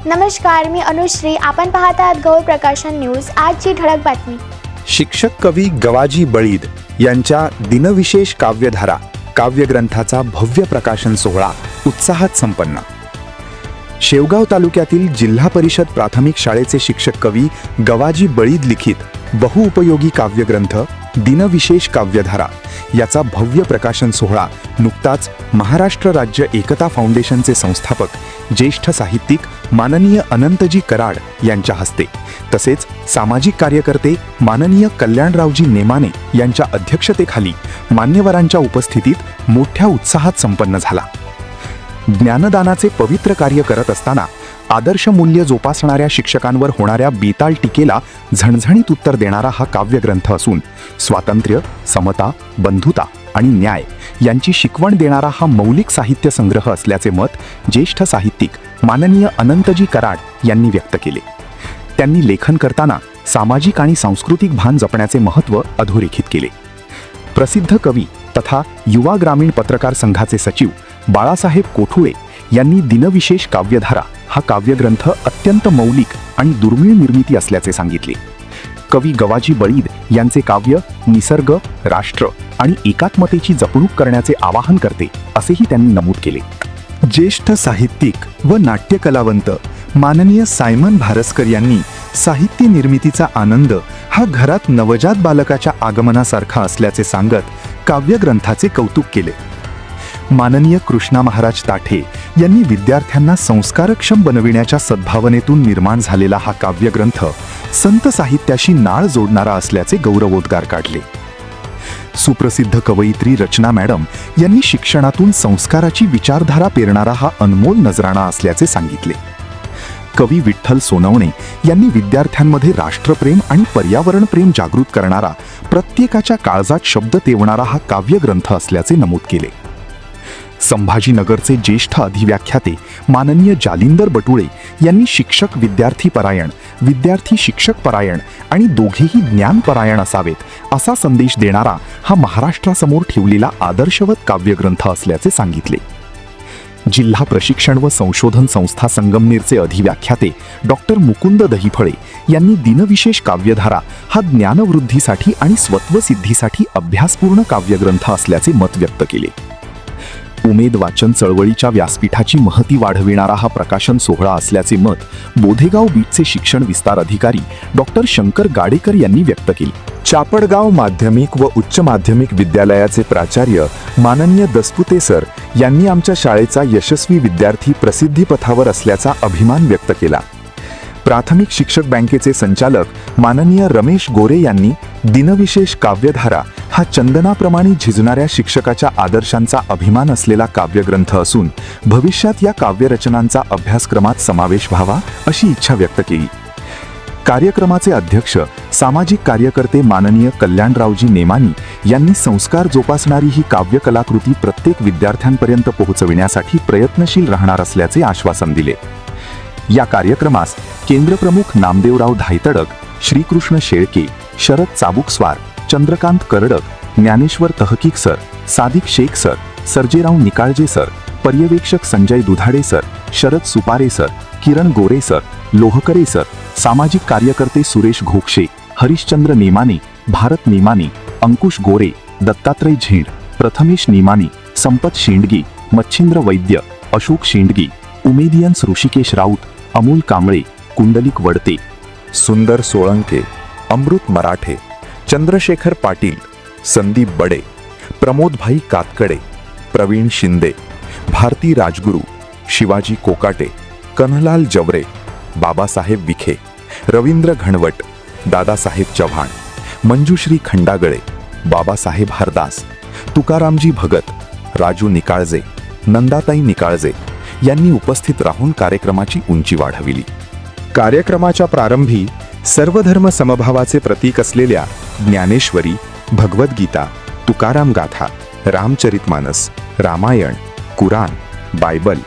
नमस्कार, मी अनुश्री. आपण पाहत आहात गौर प्रकाशन न्यूज. आजची ठळक बातमी. शिक्षक कवी गवाजी बळीद यांच्या दिनविशेष काव्यधारा काव्यग्रंथाचा भव्य प्रकाशन सोहळा उत्साहात संपन्न. शेवगाव तालुक्यातील जिल्हा परिषद प्राथमिक शाळेचे शिक्षक कवी गवाजी बळीद लिखित बहुउपयोगी काव्यग्रंथ दिनविशेष काव्यधारा याचा भव्य प्रकाशन सोहळा नुकताच महाराष्ट्र राज्य एकता फाउंडेशनचे संस्थापक ज्येष्ठ साहित्यिक माननीय अनंतजी कराड यांच्या हस्ते तसेच सामाजिक कार्यकर्ते माननीय कल्याणरावजी नेमाने यांच्या अध्यक्षतेखाली मान्यवरांच्या उपस्थितीत मोठ्या उत्साहात संपन्न झाला. ज्ञानदानाचे पवित्र कार्य करत असताना आदर्श मूल्य जोपासणाऱ्या शिक्षकांवर होणाऱ्या बेताल टीकेला झणझणीत उत्तर देणारा हा काव्यग्रंथ असून स्वातंत्र्य, समता, बंधुता आणि न्याय यांची शिकवण देणारा हा मौलिक साहित्य संग्रह असल्याचे मत ज्येष्ठ साहित्यिक माननीय अनंतजी कराड यांनी व्यक्त केले. त्यांनी लेखन करताना सामाजिक आणि सांस्कृतिक भान जपण्याचे महत्त्व अधोरेखित केले. प्रसिद्ध कवी तथा युवा ग्रामीण पत्रकार संघाचे सचिव बाळासाहेब कोठुळे यांनी दिनविशेष काव्यधारा हा काव्यग्रंथ अत्यंत मौलिक आणि दुर्मिळ निर्मिती असल्याचे सांगितले. कवी गवाजी बळीद यांचे काव्य निसर्ग, राष्ट्र आणि एकात्मतेची जपणूक करण्याचे आवाहन करते असेही त्यांनी नमूद केले. ज्येष्ठ साहित्यिक व नाट्यकलावंत माननीय सायमन भारस्कर यांनी साहित्य निर्मितीचा आनंद हा घरात नवजात बालकाच्या आगमनासारखा असल्याचे सांगत काव्यग्रंथाचे कौतुक केले. माननीय कृष्णा महाराज ताठे यांनी विद्यार्थ्यांना संस्कारक्षम बनविण्याच्या सद्भावनेतून निर्माण झालेला हा काव्यग्रंथ संत साहित्याशी नाळ जोडणारा असल्याचे गौरवोद्गार काढले. सुप्रसिद्ध कवयित्री रचना मॅडम यांनी शिक्षणातून संस्काराची विचारधारा पेरणारा हा अनमोल नजराणा असल्याचे सांगितले. कवी विठ्ठल सोनवणे यांनी विद्यार्थ्यांमध्ये राष्ट्रप्रेम आणि पर्यावरण प्रेम जागृत करणारा प्रत्येकाच्या काळजात शब्द तेवणारा हा काव्यग्रंथ असल्याचे नमूद केले. संभाजीनगरचे ज्येष्ठ अधिव्याख्याते माननीय जालिंदर बटुळे यांनी शिक्षक विद्यार्थी परायण, विद्यार्थी शिक्षक परायण आणि दोघेही ज्ञानपरायण असावेत असा संदेश देणारा हा महाराष्ट्रासमोर ठेवलेला आदर्शवत काव्यग्रंथ असल्याचे सांगितले. जिल्हा प्रशिक्षण व संशोधन संस्था संगमनेरचे अधिव्याख्याते डॉक्टर मुकुंद दहीफळे यांनी दिनविशेष काव्यधारा हा ज्ञानवृद्धीसाठी आणि स्वत्वसिद्धीसाठी अभ्यासपूर्ण काव्यग्रंथ असल्याचे मत व्यक्त केले. उमेद वाचन चळवळीच्या व्यासपीठाची महती वाढविणारा हा प्रकाशन सोहळा असल्याचे मत बोधेगाव बीटचे शिक्षण विस्तार अधिकारी डॉक्टर शंकर गाडेकर यांनी व्यक्त केले. चापडगाव माध्यमिक व उच्च माध्यमिक विद्यालयाचे प्राचार्य माननीय दसपुते सर यांनी आमच्या शाळेचा यशस्वी विद्यार्थी प्रसिद्धीपथावर असल्याचा अभिमान व्यक्त केला. प्राथमिक शिक्षक बँकेचे संचालक माननीय रमेश गोरे यांनी दिनविशेष काव्यधारा हा चंदनाप्रमाणे झिजणाऱ्या शिक्षकाच्या आदर्शांचा अभिमान असलेला काव्यग्रंथ असून भविष्यात या काव्यरचनांचा अभ्यासक्रमात समावेश व्हावा अशी इच्छा व्यक्त केली. कार्यक्रमाचे अध्यक्ष सामाजिक कार्यकर्ते माननीय कल्याणरावजी नेमानी यांनी संस्कार जोपासणारी ही काव्यकलाकृती प्रत्येक विद्यार्थ्यांपर्यंत पोहोचविण्यासाठी प्रयत्नशील राहणार असल्याचे आश्वासन दिले. या कार्यक्रमास केंद्रप्रमुख Namdevrao धायतडक, Shrikrishna Shelke, Sharad Chabukswar, Chandrakant Karadak, Dnyaneshwar Tahkik sir, Sadiq Shaikh sir, Sarjerao Nikalje sir, पर्यवेक्षक Sanjay Dudhade sir, Sharad Supare sir, Kiran Gore sir, Lohkare sir, सामाजिक कार्यकर्ते सुरेश घोक्षे, हरिश्चंद्र नेमाने, भारत नेमाने, अंकुश गोरे, दत्तात्रय झेंड, प्रथमेश नेमाने, संपत शेंडगी, मच्छिंद्र वैद्य, अशोक शेंडगी, उमेदियन्स ऋषिकेश राऊत, अमोल कांबळे, कुंडलिक वडते, सुंदर सोळंके, अमृत मराठे, चंद्रशेखर पाटील, संदीप बडे, प्रमोदभाई कातकडे, प्रवीण शिंदे, भारती राजगुरू, शिवाजी कोकाटे, कन्हलाल जवरे, बाबासाहेब विखे, रवींद्र घणवट, दादासाहेब चव्हाण, मंजुश्री खंडागळे, बाबासाहेब हरदास, तुकारामजी भगत, राजू निकाळजे, नंदाताई निकाळजे यांनी उपस्थित राहून कार्यक्रमाची उंची वाढविली. कार्यक्रमाच्या प्रारंभी सर्वधर्म समभावाचे प्रतीक असलेल्या ज्ञानेश्वरी, भगवद्गीता, तुकाराम गाथा, रामचरितमानस, रामायण, कुराण, बायबल,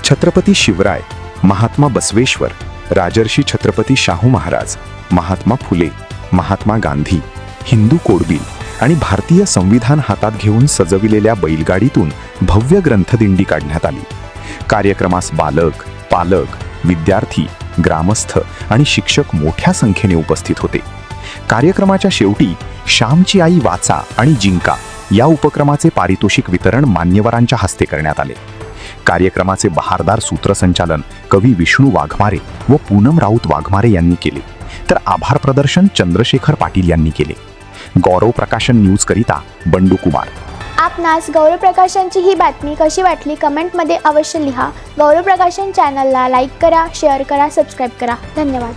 छत्रपती शिवराय, महात्मा बसवेश्वर, राजर्षी छत्रपती शाहू महाराज, महात्मा फुले, महात्मा गांधी, हिंदू कोडबिल आणि भारतीय संविधान हातात घेऊन सजविलेल्या बैलगाडीतून भव्य ग्रंथदिंडी काढण्यात आली. कार्यक्रमास बालक, पालक, विद्यार्थी, ग्रामस्थ आणि शिक्षक मोठ्या संख्येने उपस्थित होते. कार्यक्रमाच्या शेवटी श्यामची आई वाचा आणि जिंका या उपक्रमाचे पारितोषिक वितरण मान्यवरांच्या हस्ते करण्यात आले. कार्यक्रमाचे बहारदार सूत्रसंचालन कवी विष्णू वाघमारे व पूनम राऊत वाघमारे यांनी केले, तर आभार प्रदर्शन चंद्रशेखर पाटील यांनी केले. गौरव प्रकाशन न्यूज करिता बंडू कुमार. आपणास गौरव प्रकाशनची ही बातमी कशी वाटली कमेंटमध्ये अवश्य लिहा. गौरव प्रकाशन चॅनलला लाईक करा, शेअर करा, सबस्क्राईब करा. धन्यवाद.